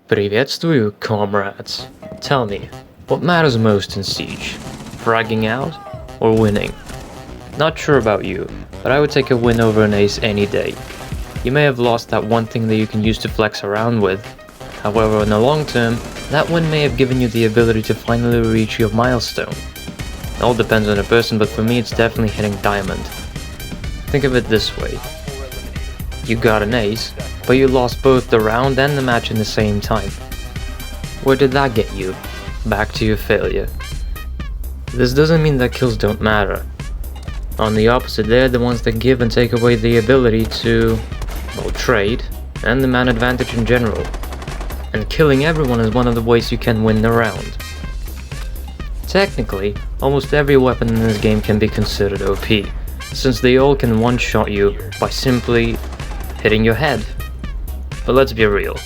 Приветствую, comrades. Tell me, what matters most in Siege? Fragging out or winning? Not sure about you, but I would take a win over an ace any day. You may have lost that one thing that you can use to flex around with. However, in the long term, that win may have given you the ability to finally reach your milestone. It all depends on the person, but for me it's definitely hitting diamond. Think of it this way. You got an ace, but you lost both the round and the match in the same time. Where did that get you? Back to your failure. This doesn't mean that kills don't matter. On the opposite, they're the ones that give and take away the ability to, well, trade, and the man advantage in general. And killing everyone is one of the ways you can win the round. Technically, almost every weapon in this game can be considered OP, since they all can one-shot you by simply hitting your head. But let's be real,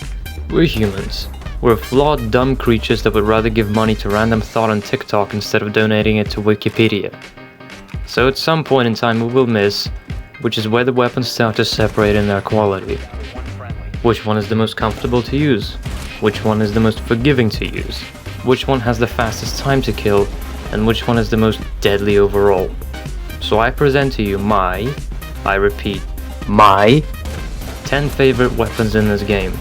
we're humans. We're flawed, dumb creatures that would rather give money to random thought on TikTok instead of donating it to Wikipedia. So at some point in time we will miss, which is where the weapons start to separate in their quality. Which one is the most comfortable to use? Which one is the most forgiving to use? Which one has the fastest time to kill? And which one is the most deadly overall? So I present to you I repeat, my 10 favorite weapons in this game.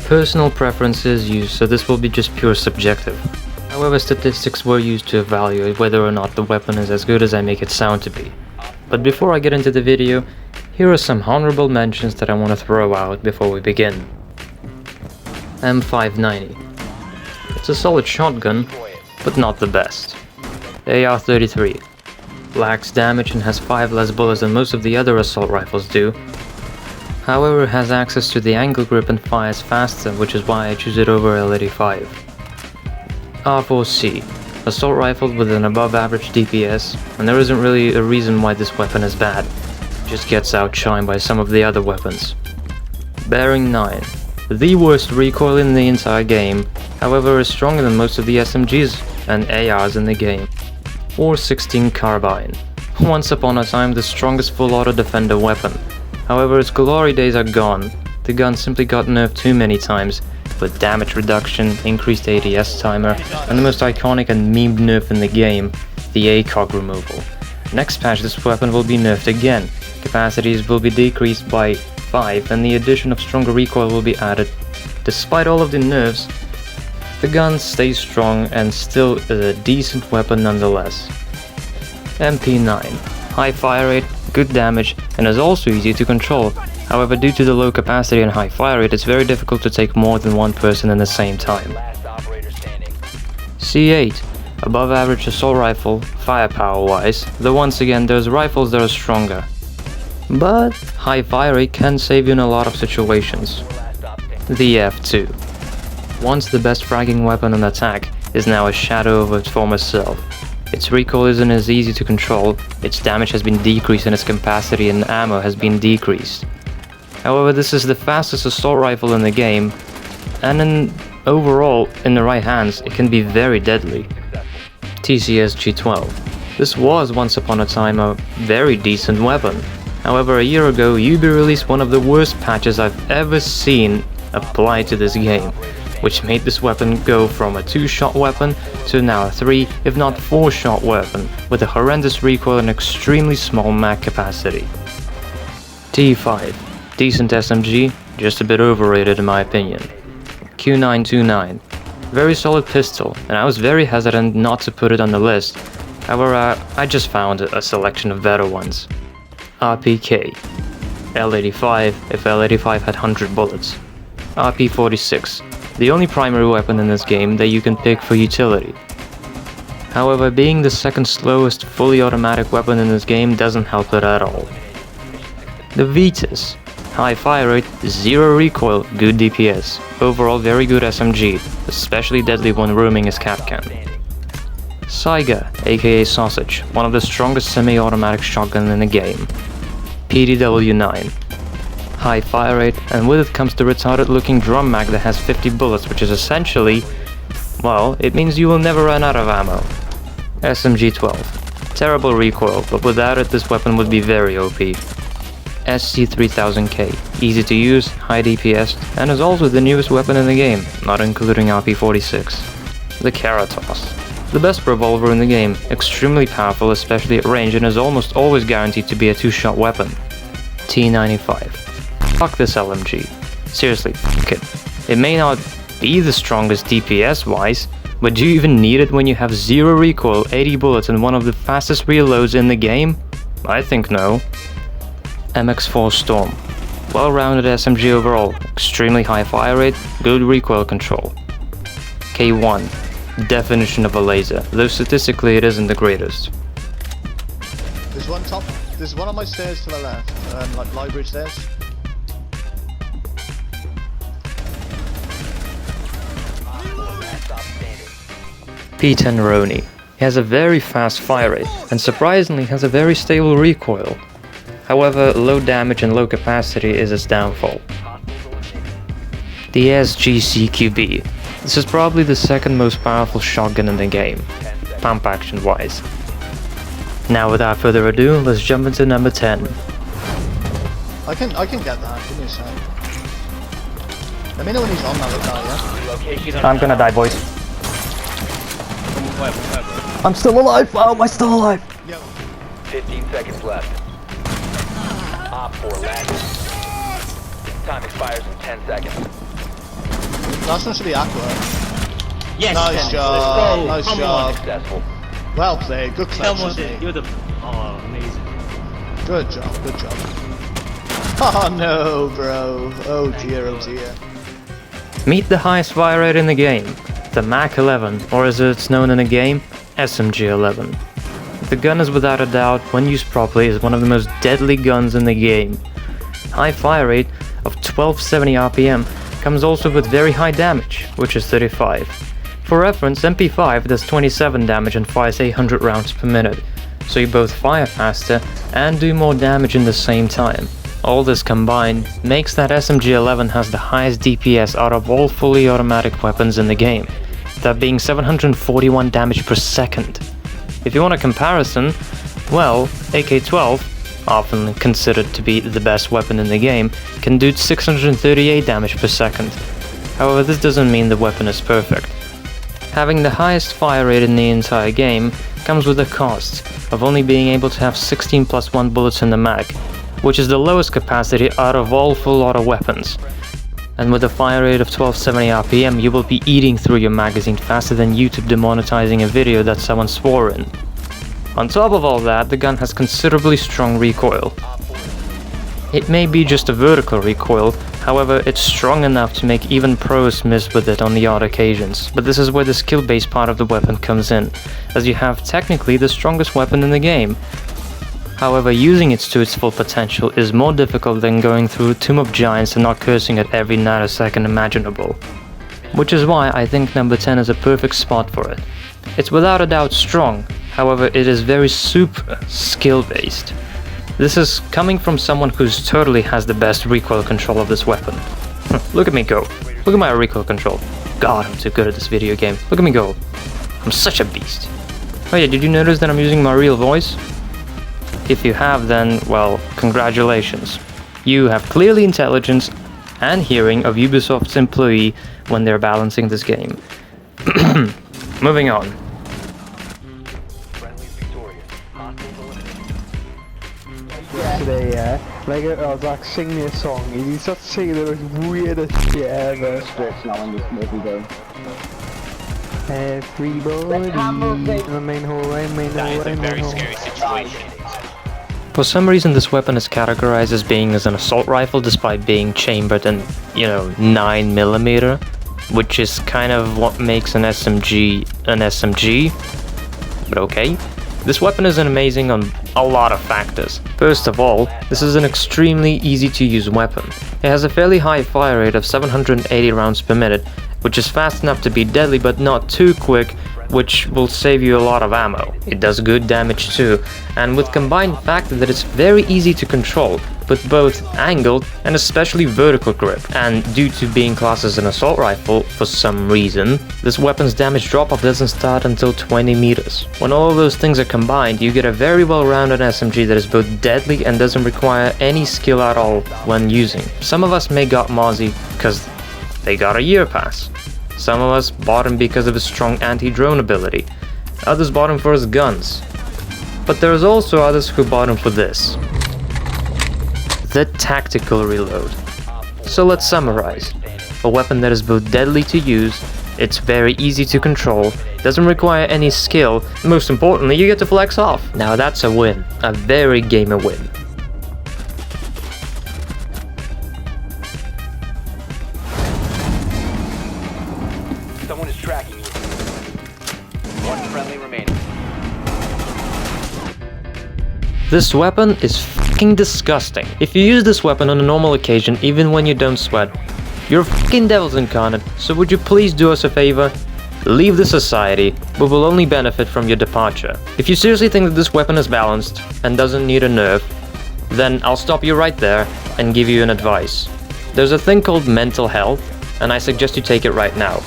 Personal preferences used, so this will be just pure subjective. However, statistics were used to evaluate whether or not the weapon is as good as I make it sound to be. But before I get into the video, here are some honorable mentions that I want to throw out before we begin. M590. It's a solid shotgun, but not the best. AR-33. Lacks damage and has 5 less bullets than most of the other assault rifles do. However, it has access to the angle grip and fires faster, which is why I choose it over L85. R4C. Assault rifle with an above average DPS, and there isn't really a reason why this weapon is bad. It just gets outshined by some of the other weapons. Bearing 9. The worst recoil in the entire game, however is stronger than most of the SMGs and ARs in the game. Or 16 Carbine. Once upon a time the strongest full auto defender weapon. However, its glory days are gone. The gun simply got nerfed too many times, with damage reduction, increased ADS timer, and the most iconic and memed nerf in the game, the ACOG removal. Next patch this weapon will be nerfed again, capacities will be decreased by 5 and the addition of stronger recoil will be added. Despite all of the nerfs, the gun stays strong and still is a decent weapon nonetheless. MP9. High fire rate, good damage, and is also easy to control. However, due to the low capacity and high fire rate, it's very difficult to take more than one person in the same time. C8. Above average assault rifle, firepower wise, though once again there's rifles that are stronger. But high fire rate can save you in a lot of situations. The F2. Once the best fragging weapon on attack, is now a shadow of its former self. Its recoil isn't as easy to control, its damage has been decreased and its capacity and ammo has been decreased. However, this is the fastest assault rifle in the game, and overall, in the right hands, it can be very deadly. TCS G12. This was once upon a time a very decent weapon. However, a year ago, UB released one of the worst patches I've ever seen applied to this game, which made this weapon go from a 2-shot weapon to now a 3, if not 4-shot weapon, with a horrendous recoil and extremely small mag capacity. T5. Decent SMG, just a bit overrated in my opinion. Q929. Very solid pistol, and I was very hesitant not to put it on the list. However, I just found a selection of better ones. RPK. L85 if L85 had 100 bullets. RP46. The only primary weapon in this game that you can pick for utility. However, being the second slowest fully automatic weapon in this game doesn't help it at all. The Vitus. High fire rate, 0 recoil, good DPS. Overall very good SMG, especially deadly when roaming as Kapkan. Saiga, aka Sausage, one of the strongest semi-automatic shotguns in the game. PDW-9. High fire rate, and with it comes the retarded looking drum mag that has 50 bullets, which is essentially, well, it means you will never run out of ammo. SMG-12. Terrible recoil, but without it this weapon would be very OP. SC3000K, easy to use, high DPS, and is also the newest weapon in the game, not including RP46. The Karatos. The best revolver in the game, extremely powerful especially at range and is almost always guaranteed to be a 2-shot weapon. T95. Fuck this LMG. Seriously, fuck it. It may not be the strongest DPS wise, but do you even need it when you have 0 recoil, 80 bullets and one of the fastest reloads in the game? I think no. MX4 Storm. Well-rounded SMG overall, extremely high fire rate, good recoil control. K1. Definition of a laser, though statistically it isn't the greatest. There's one on my stairs to the left, like library stairs. P10 Roni. He has a very fast fire rate, and surprisingly has a very stable recoil. However, low damage and low capacity is its downfall. The SGCQB. This is probably the second most powerful shotgun in the game, pump action wise. Now without further ado, let's jump into number 10. I can get that, give me a sec. Let me know when he's on that guy, yeah? I'm gonna die, boys. I'm still alive! Oh, am I still alive? Yo. 15 seconds left. Op 4 last. Time expires in 10 seconds. Last one should be Aqua. Yes, Nice job, nice job. Successful. Well played, good Come clutch. on, you're the... Oh, amazing. Good job, good job. Oh no, bro. Oh dear, oh dear. Meet the highest fire rate in the game, the Mach 11, or as it's known in the game, SMG 11. The gun is without a doubt, when used properly, is one of the most deadly guns in the game. High fire rate of 1270 RPM comes also with very high damage, which is 35. For reference, MP5 does 27 damage and fires 800 rounds per minute, so you both fire faster and do more damage in the same time. All this combined makes that SMG 11 has the highest DPS out of all fully automatic weapons in the game, that being 741 damage per second. If you want a comparison, well, AK-12, often considered to be the best weapon in the game, can do 638 damage per second. However, this doesn't mean the weapon is perfect. Having the highest fire rate in the entire game comes with a cost of only being able to have 16 plus 1 bullets in the mag, which is the lowest capacity out of all full auto weapons. And with a fire rate of 1270 RPM, you will be eating through your magazine faster than YouTube demonetizing a video that someone swore in. On top of all that, the gun has considerably strong recoil. It may be just a vertical recoil, however it's strong enough to make even pros miss with it on the odd occasions, but this is where the skill-based part of the weapon comes in, as you have technically the strongest weapon in the game. However, using it to its full potential is more difficult than going through Tomb of Giants and not cursing at every nanosecond imaginable. Which is why I think number 10 is a perfect spot for it. It's without a doubt strong, however it is very super skill-based. This is coming from someone who's totally has the best recoil control of this weapon. Look at me go. Look at my recoil control. God, I'm too good at this video game. Look at me go. I'm such a beast. Oh yeah, did you notice that I'm using my real voice? If you have, then, well, congratulations. You have clearly intelligence and hearing of Ubisoft's employee when they're balancing this game. Moving on. Yesterday, yeah, like I was like singing a song, and he started singing the most weirdest shit ever. Everybody in the main hallway, main hallway. For some reason this weapon is categorized as being as an assault rifle despite being chambered in, 9mm, which is kind of what makes an SMG, but okay. This weapon is amazing on a lot of factors. First of all, this is an extremely easy to use weapon. It has a fairly high fire rate of 780 rounds per minute, which is fast enough to be deadly but not too quick which will save you a lot of ammo. It does good damage too, and with combined factor that it's very easy to control, with both angled and especially vertical grip. And due to being classed as an assault rifle, for some reason, this weapon's damage drop-off doesn't start until 20 meters. When all of those things are combined, you get a very well-rounded SMG that is both deadly and doesn't require any skill at all when using. Some of us may got Mozzie because they got a year pass. Some of us bought him because of his strong anti-drone ability. Others bought him for his guns. But there's also others who bought him for this: the tactical reload. So let's summarize. A weapon that is both deadly to use, it's very easy to control, doesn't require any skill, most importantly, you get to flex off. Now that's a win. A very gamer win. Someone is tracking you. One friendly remaining. This weapon is fucking disgusting. If you use this weapon on a normal occasion, even when you don't sweat, you're fucking devils incarnate, so would you please do us a favor? Leave the society, we will only benefit from your departure. If you seriously think that this weapon is balanced and doesn't need a nerf, then I'll stop you right there and give you an advice. There's a thing called mental health, and I suggest you take it right now.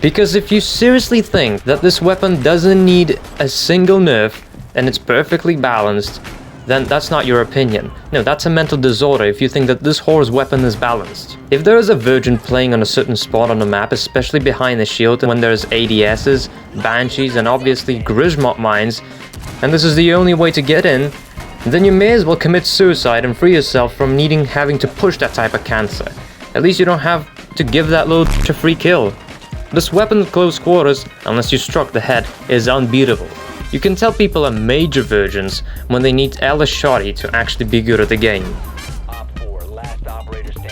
Because if you seriously think that this weapon doesn't need a single nerf and it's perfectly balanced, then that's not your opinion. No, that's a mental disorder if you think that this whore's weapon is balanced. If there is a virgin playing on a certain spot on the map, especially behind the shield when there's ADSs, Banshees and obviously Grismot mines, and this is the only way to get in, then you may as well commit suicide and free yourself from having to push that type of cancer. At least you don't have to give that little bitch a free kill. This weapon at close quarters, unless you struck the head, is unbeatable. You can tell people are major virgins when they need Ella Shoddy to actually be good at the game. Op 4, last operator standing.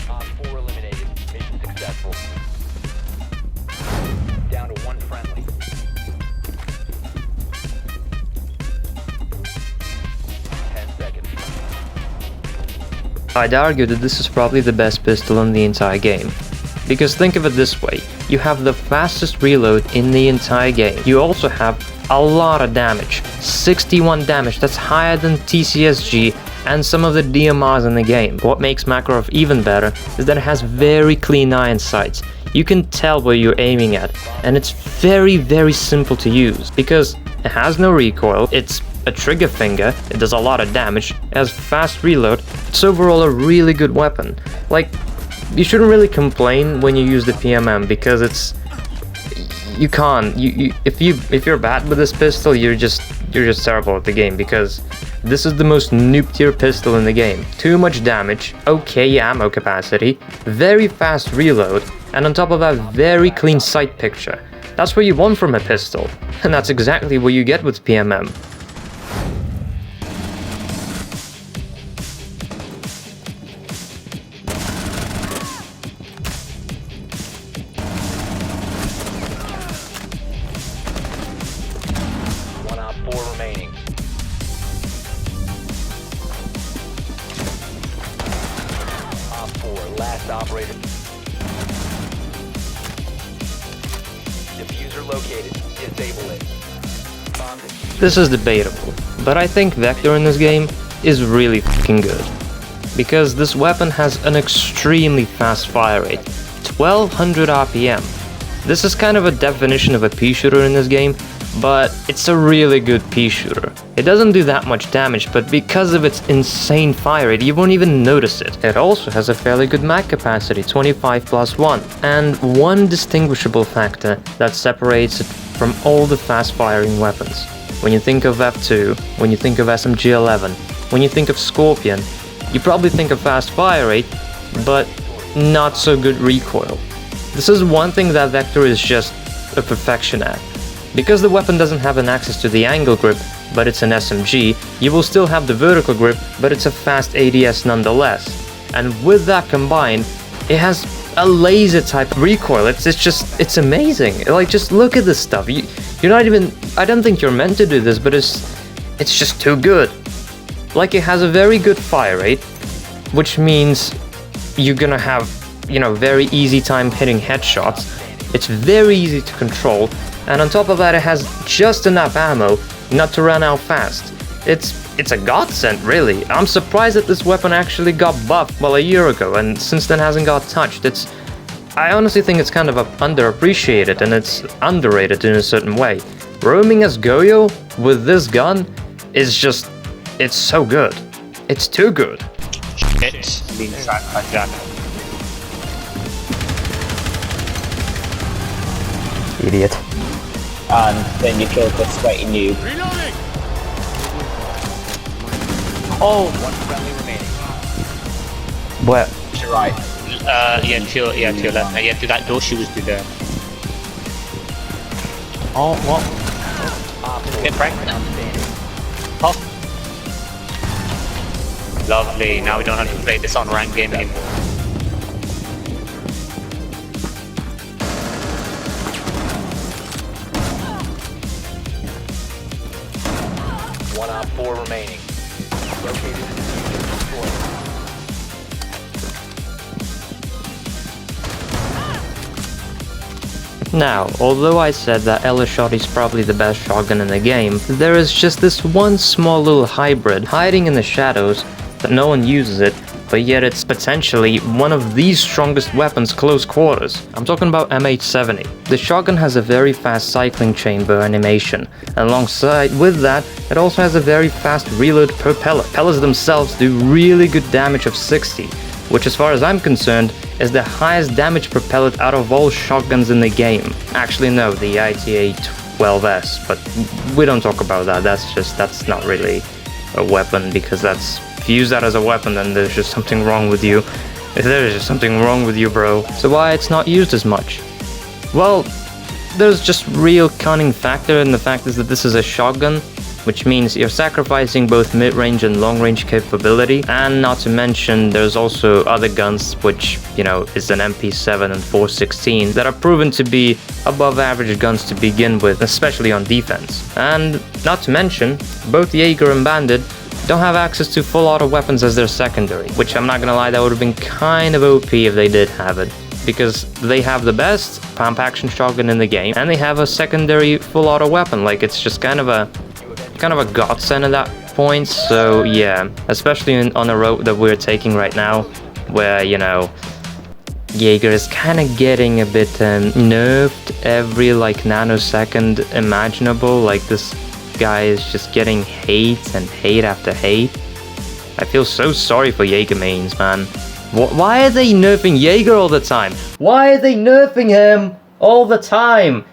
Op 4 eliminated. Mission successful. Down to one friendly. 10 seconds. I'd argue that this is probably the best pistol in the entire game. Because think of it this way, you have the fastest reload in the entire game. You also have a lot of damage, 61 damage, that's higher than TCSG and some of the DMRs in the game. What makes Makarov even better is that it has very clean iron sights. You can tell where you're aiming at, and it's very simple to use, because it has no recoil, it's a trigger finger, it does a lot of damage, it has fast reload, it's overall a really good weapon. Like, you shouldn't really complain when you use the PMM because it's you can't if you're bad with this pistol you're just terrible at the game, because this is the most noob tier pistol in the game. Too much damage, okay ammo capacity, very fast reload, and on top of that very clean sight picture. That's what you want from a pistol, and that's exactly what you get with PMM. Remaining. Op 4, last operator. Diffuser located. Disable it. This is debatable, but I think Vector in this game is really fucking good. Because this weapon has an extremely fast fire rate, 1200 RPM. This is kind of a definition of a pea shooter in this game, but it's a really good pea shooter. It doesn't do that much damage, but because of its insane fire rate, you won't even notice it. It also has a fairly good mag capacity, 25+1, and one distinguishable factor that separates it from all the fast-firing weapons. When you think of F2, when you think of SMG-11, when you think of Scorpion, you probably think of fast fire rate, but not so good recoil. This is one thing that Vector is just a perfection at. Because the weapon doesn't have an access to the angle grip, but it's an SMG, you will still have the vertical grip, but it's a fast ADS nonetheless. And with that combined, it has a laser type recoil. It's amazing. Like, just look at this stuff. You're not even, I don't think you're meant to do this, but it's just too good. Like, it has a very good fire rate, which means you're gonna have, you know, very easy time hitting headshots. It's very easy to control, and on top of that, it has just enough ammo not to run out fast. It's a godsend, really. I'm surprised that this weapon actually got buffed, well, a year ago, and since then hasn't got touched. I honestly think it's kind of underappreciated, and it's underrated in a certain way. Roaming as Goyo with this gun is just, it's so good. It's too good. Shit. Being tracked by Jack. Idiot. And then you killed the sweaty noob. Oh! One friendly remaining. Where? To your right. Yeah, to your left. Yeah, to that door she was through there. Oh, what? Get pranked. Oh. Lovely, now we don't have to play this on ranked game anymore. One op 4 remaining. Located in the destroyed. Now, although I said that Ella Shot is probably the best shotgun in the game, there is just this one small little hybrid hiding in the shadows that no one uses it, but yet it's potentially one of the strongest weapons close quarters. I'm talking about M870. The shotgun has a very fast cycling chamber animation, and alongside with that, it also has a very fast reload per pellet. Pellets themselves do really good damage of 60, which as far as I'm concerned is the highest damage per pellet out of all shotguns in the game. Actually no, the ITA-12S, but we don't talk about that. That's not really a weapon, because that's, if you use that as a weapon, then there's just something wrong with you. There's just something wrong with you, bro. So why it's not used as much? Well, there's just real cunning factor, and the fact is that this is a shotgun, which means you're sacrificing both mid-range and long-range capability, and not to mention there's also other guns, which, you know, is an MP7 and 416, that are proven to be above average guns to begin with, especially on defense. And not to mention, both Jaeger and Bandit don't have access to full auto weapons as their secondary, which I'm not gonna lie, that would have been kind of OP if they did have it, because they have the best pump action shotgun in the game, and they have a secondary full auto weapon. Like, it's just kind of a godsend at that point. So yeah, especially on a road that we're taking right now, where, you know, Jaeger is kind of getting a bit nerfed every like nanosecond imaginable. Like, this guy is just getting hate and hate after hate. I feel so sorry for Jaeger mains, man. Why are they nerfing Jaeger all the time? Why are they nerfing him all the time?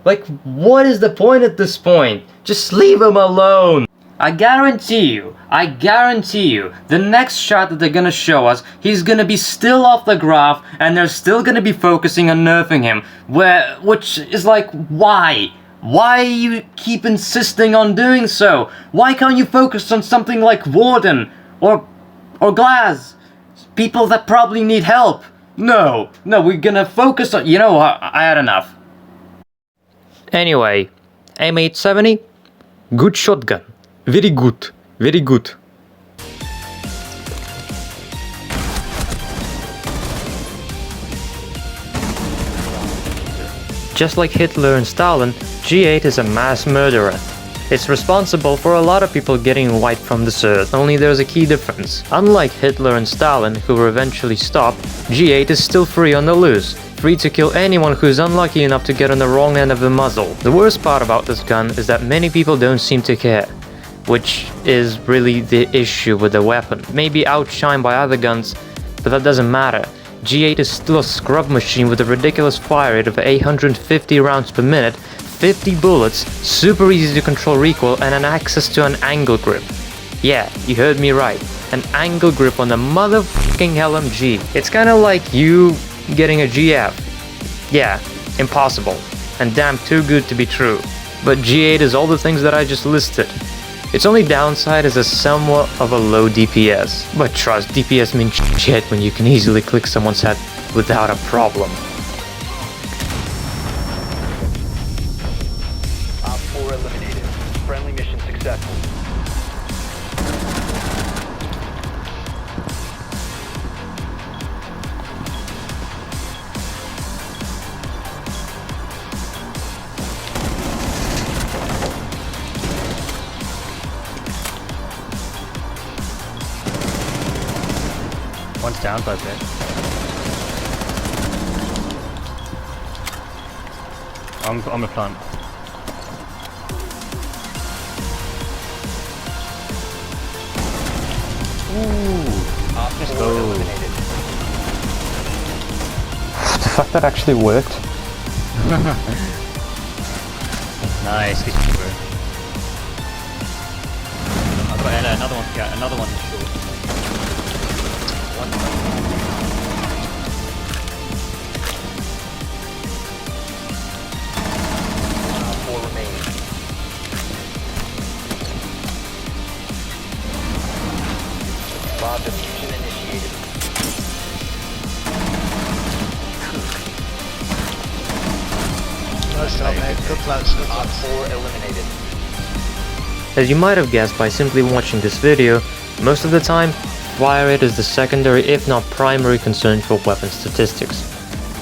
Like, what is the point at this point? Just leave him alone. I guarantee you, the next shot that they're gonna show us, he's gonna be still off the graph, and they're still gonna be focusing on nerfing him. Which is like, why? Why you keep insisting on doing so? Why can't you focus on something like Warden or Glass? People that probably need help. No, we're gonna focus on, you know what, I had enough. Anyway, M870, good shotgun. Very good, very good. Just like Hitler and Stalin, G8 is a mass murderer. It's responsible for a lot of people getting wiped from this earth, only there's a key difference. Unlike Hitler and Stalin, who were eventually stopped, G8 is still free on the loose, free to kill anyone who's unlucky enough to get on the wrong end of the muzzle. The worst part about this gun is that many people don't seem to care, which is really the issue with the weapon. Maybe outshined by other guns, but that doesn't matter. G8 is still a scrub machine with a ridiculous fire rate of 850 rounds per minute, 50 bullets, super easy to control recoil, and an access to an angle grip. Yeah, you heard me right. An angle grip on the motherfucking LMG. It's kinda like you getting a GF. Yeah, impossible. And damn too good to be true. But G8 is all the things that I just listed. Its only downside is a somewhat of a low DPS. But trust, DPS means shit when you can easily click someone's head without a problem. Op 4 eliminated. Friendly mission successful. One's down by a bit. I'm a plant. Let's go. Eliminated. The fact that actually worked. Nice, good job, bro. I've got another one. Yeah, another one short. Four remaining. Bomb diffusion initiated. Nice job, mate. Good plants, good Op plants. 4 eliminated. As you might have guessed by simply watching this video, most of the time, fire rate is the secondary if not primary concern for weapon statistics.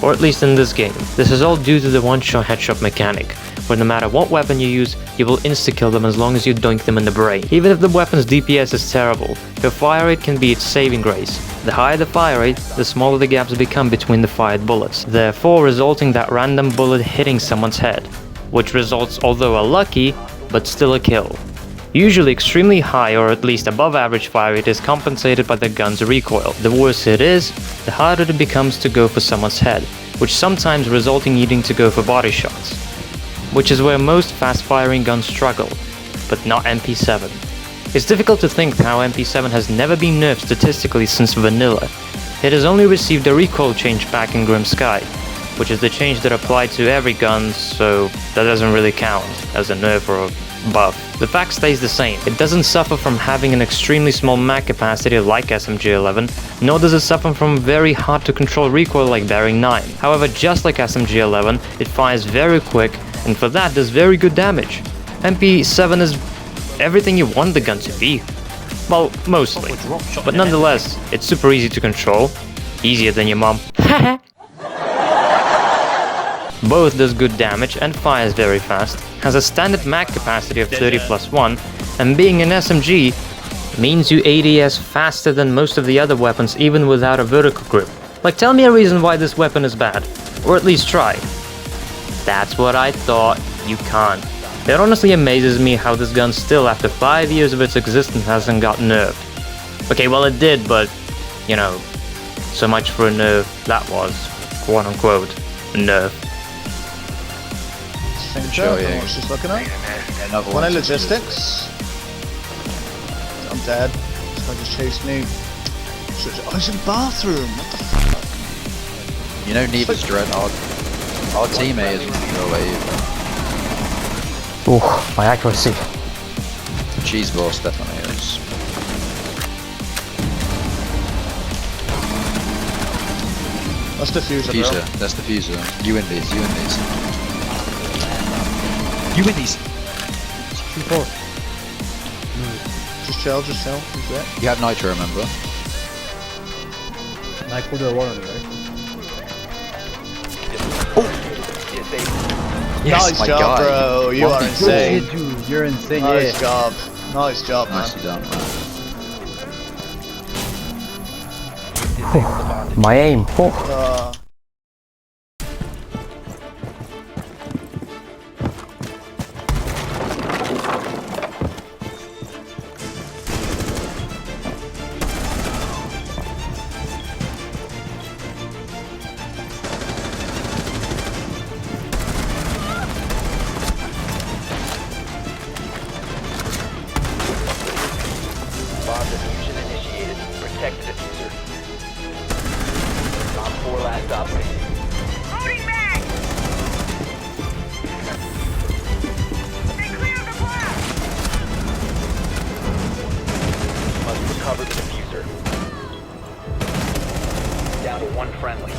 Or at least in this game. This is all due to the one-shot headshot mechanic, where no matter what weapon you use, you will insta-kill them as long as you doink them in the brain. Even if the weapon's DPS is terrible, your fire rate can be its saving grace. The higher the fire rate, the smaller the gaps become between the fired bullets, therefore resulting that random bullet hitting someone's head, which results although a lucky, but still a kill. Usually extremely high or at least above average fire rate is compensated by the gun's recoil. The worse it is, the harder it becomes to go for someone's head, which sometimes resulting needing to go for body shots. Which is where most fast-firing guns struggle, but not MP7. It's difficult to think how MP7 has never been nerfed statistically since vanilla. It has only received a recoil change back in Grim Sky, which is the change that applied to every gun, so that doesn't really count as a nerf or a buff. The fact stays the same. It doesn't suffer from having an extremely small mag capacity like SMG-11, nor does it suffer from very hard to control recoil like Bearing 9. However, just like SMG-11, it fires very quick, and for that does very good damage. MP7 is everything you want the gun to be. Well, mostly. But nonetheless, it's super easy to control. Easier than your mom. Both does good damage and fires very fast, has a standard mag capacity of 30+1, and being an SMG means you ADS faster than most of the other weapons even without a vertical grip. Like, tell me a reason why this weapon is bad. Or at least try. That's what I thought. You can't. It honestly amazes me how this gun still, after 5 years of its existence, hasn't got nerfed. Okay, well it did, but, you know, so much for a nerf that was, quote-unquote, a nerf. Sure, yeah. What's just looking at? One in logistics. I'm dead. This guy just chased me. Oh, he's in bathroom. What the fuck? You know, neither's Dread. Our teammate isn't sure about you. Ooh, my accuracy. Cheese boss definitely is. That's diffuser, bro. Diffuser, that's diffuser. You win these, you win these. You win these! Just chill, just chill. Who's that? You have nitro, remember? I put a one on it, right? Yes, Nice my job, guy. bro. You are insane. Good shit, dude. You're insane. Nice Yeah. job. Nice job, man. Nicely done, man. My aim. Bomb diffusion initiated. Protect the diffuser. Op 4 last operating. Loading back! Stay clear of the blast! Must recover the diffuser. Down to one friendly.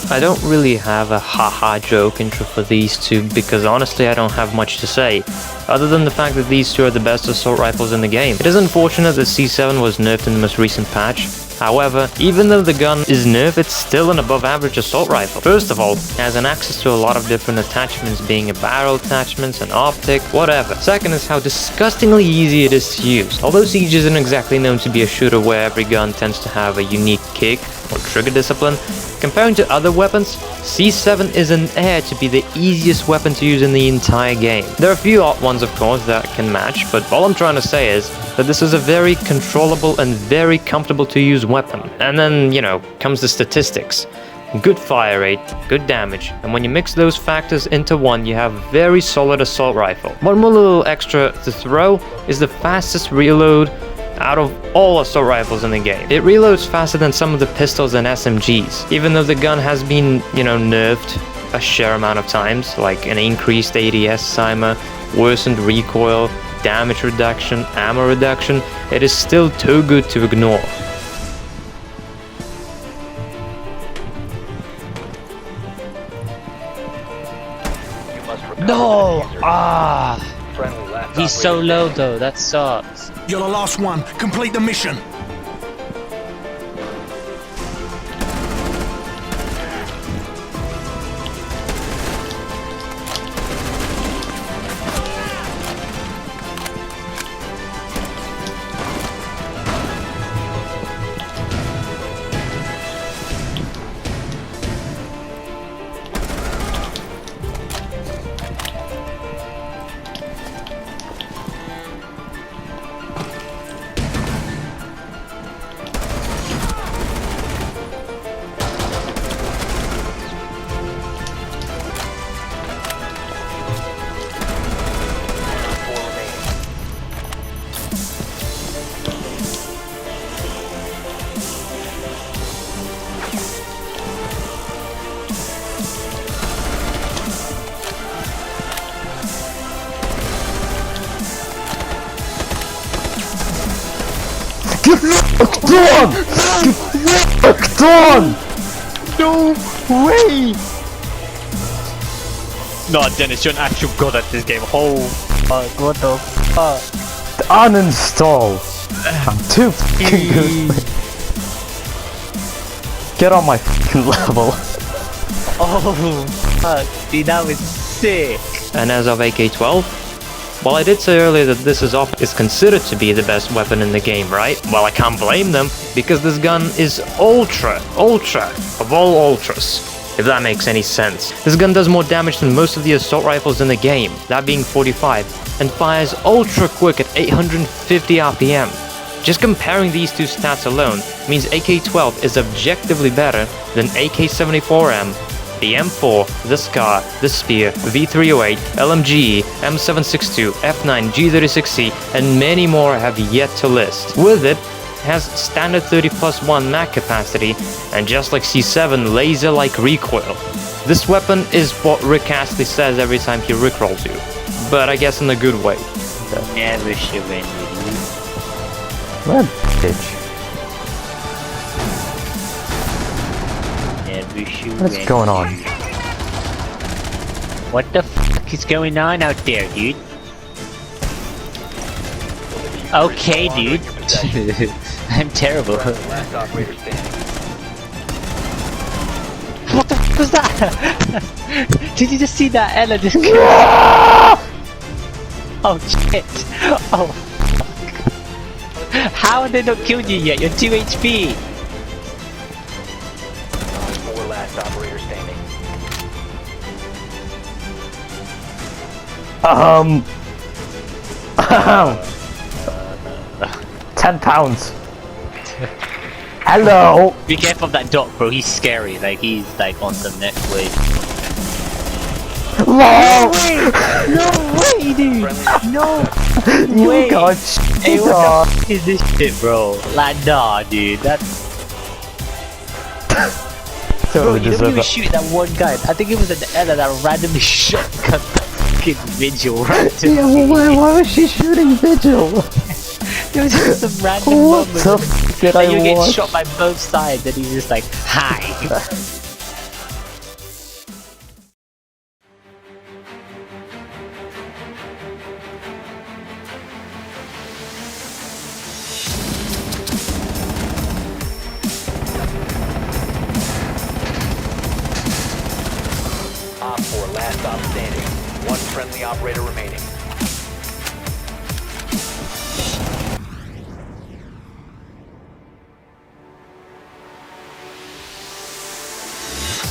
I don't really have a haha joke intro for these two because honestly I don't have much to say, other than the fact that these two are the best assault rifles in the game. It is unfortunate that C7 was nerfed in the most recent patch, However, even though the gun is nerfed, it's still an above average assault rifle. First of all, it has an access to a lot of different attachments, being a barrel attachments, an optic, whatever. Second is how disgustingly easy it is to use. Although Siege isn't exactly known to be a shooter where every gun tends to have a unique kick or trigger discipline, comparing to other weapons, C7 is an heir to be the easiest weapon to use in the entire game. There are a few odd ones, of course, that can match, but all I'm trying to say is that this is a very controllable and very comfortable to use weapon. And then, you know, comes the statistics. Good fire rate, good damage, and when you mix those factors into one, you have a very solid assault rifle. One more little extra to throw is the fastest reload out of all assault rifles in the game. It reloads faster than some of the pistols and SMGs, even though the gun has been, you know, nerfed a share amount of times, like an increased ADS timer, worsened recoil, damage reduction, ammo reduction. It is still too good to ignore. You must recover No! the diffuser. Ah! Friendly last He's so operator low standing. though, that sucks. You're the last one. Complete the mission. Four remaining. No way! No, Dennis, you're an actual god at this game. Oh, fuck, what the fuck? Uninstall! I'm too fucking good. Get on my fucking level. Oh, fuck, dude, that was sick. And as of AK-12, while I did say earlier that this is considered to be the best weapon in the game, right? Well, I can't blame them, because this gun is ultra of all ultras, if that makes any sense. This gun does more damage than most of the assault rifles in the game, that being 45, and fires ultra quick at 850 RPM. Just comparing these two stats alone means AK-12 is objectively better than AK-74M, the M4, the SCAR, the Spear, V308, LMGE, M762, F9, G36C, and many more have yet to list. With it, has standard 30+1 mag capacity, and just like C7, laser-like recoil. This weapon is what Rick Astley says every time he rickrolls you, but I guess in a good way. Never should win, dude. What bitch? Never should What's win. going on? What the fuck is going on out there, dude? Okay, dude. I'm terrible. Last operator standing. What the fuck was that? Did you just see that Ella just Oh shit! Oh fuck! How have they not killed you yet? You're 2 HP! Four last operator standing. 10 pounds. Hello. Be careful of that doc, bro. He's scary. Like, he's like on some next wave. No way, dude! No You way! got Hey, shit what on. the fuck is this shit, bro? Like, nah, dude. That's... Bro, Totally you don't deserve even it. shoot that one guy. I think it was an Ella that randomly shot the fucking Vigil randomly. Yeah, well, why was she shooting Vigil? It was just some random What moment. the f did And you I get watch? shot by both sides and he's just like, hi. 4, last stop standing. One friendly operator remaining.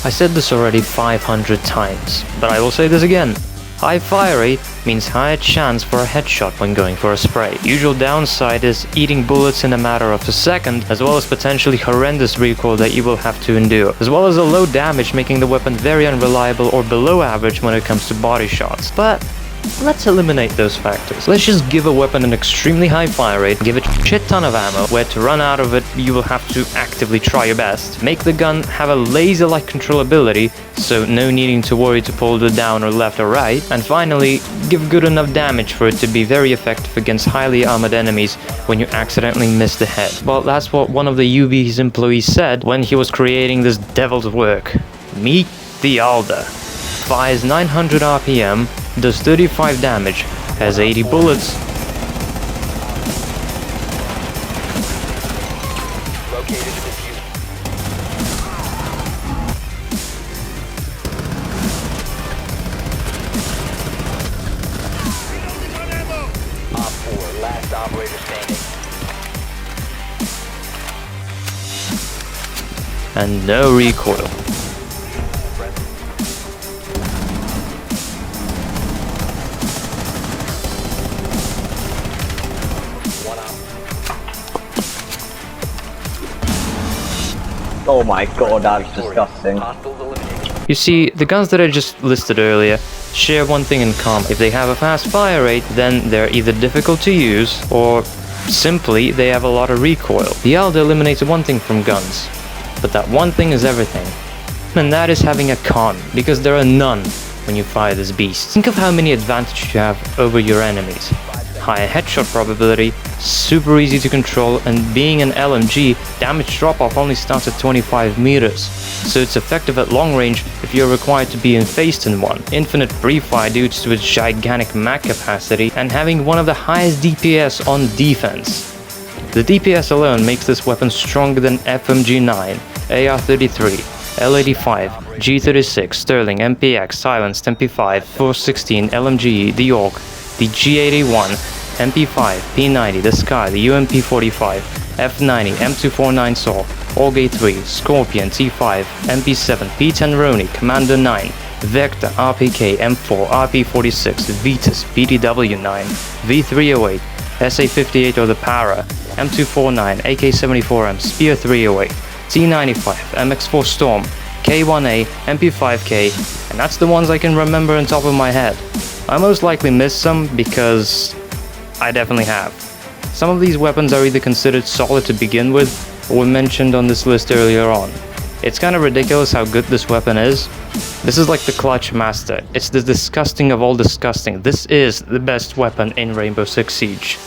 I said this already 500 times, but I will say this again. High fire rate means higher chance for a headshot when going for a spray. Usual downside is eating bullets in a matter of a second, as well as potentially horrendous recoil that you will have to endure, as well as a low damage making the weapon very unreliable or below average when it comes to body shots. But let's eliminate those factors. Let's just give a weapon an extremely high fire rate, give it a shit ton of ammo, where to run out of it you will have to actively try your best. Make the gun have a laser-like controllability, so no needing to worry to pull it down or left or right. And finally, give good enough damage for it to be very effective against highly armored enemies when you accidentally miss the head. Well, that's what one of the UB's employees said when he was creating this devil's work. Meet the Alder. Fires 900 RPM, does 35 damage, has 80 bullets. Located the diffuser. Op 4, last operator standing. And no recoil. Oh my god, that's disgusting. Hostiles eliminated. You see, the guns that I just listed earlier share one thing in common. If they have a fast fire rate, then they're either difficult to use, or simply they have a lot of recoil. The Alder eliminates one thing from guns, but that one thing is everything. And that is having a con, because there are none when you fire this beast. Think of how many advantages you have over your enemies. Higher headshot probability, super easy to control, and being an LMG, damage drop-off only starts at 25 meters, so it's effective at long range if you're required to be encased in one. Infinite pre-fire due to its gigantic mag capacity, and having one of the highest DPS on defense. The DPS alone makes this weapon stronger than FMG9, AR-33, L85, G36, Sterling, MPX, Silenced, MP5, 416, LMG, the AUG, the G81, MP5, P90, the Sky, the UMP45, F90, M249 SAW, AUG A3, Scorpion, T5, MP7, P10 Roni, Commander 9, Vector, RPK, M4, RP46, Vitus, PDW9, V308, SA58 or the Para, M249, AK74M, Spear 308, T95, MX4 Storm, K1A, MP5K, and that's the ones I can remember on top of my head. I most likely missed some because I definitely have. Some of these weapons are either considered solid to begin with or were mentioned on this list earlier on. It's kind of ridiculous how good this weapon is. This is like the Clutch Master. It's the disgusting of all disgusting. This is the best weapon in Rainbow Six Siege.